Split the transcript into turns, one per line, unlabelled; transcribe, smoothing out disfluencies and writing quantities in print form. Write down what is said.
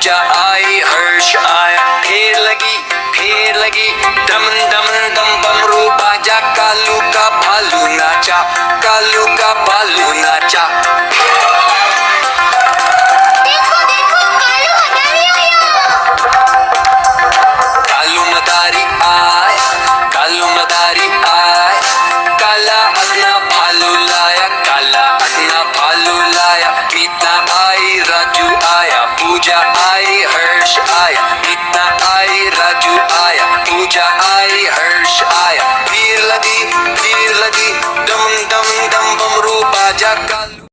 पूजा आई हर्ष आया फिर लगी दम दम दम बमरू बाजा कालू का भालू नाचा कालू का भालू नाचा
देखो देखो कालू मदारी आया
कालू मदारी आय काला अपना भालू लाया काला अपना भालू लाया मीता आई राजू आया पूजा आई हर्ष आया मीता आई राजू आया पूजा आई हर्ष आया फिर लगी दम दम दम बमरू बाजा कालू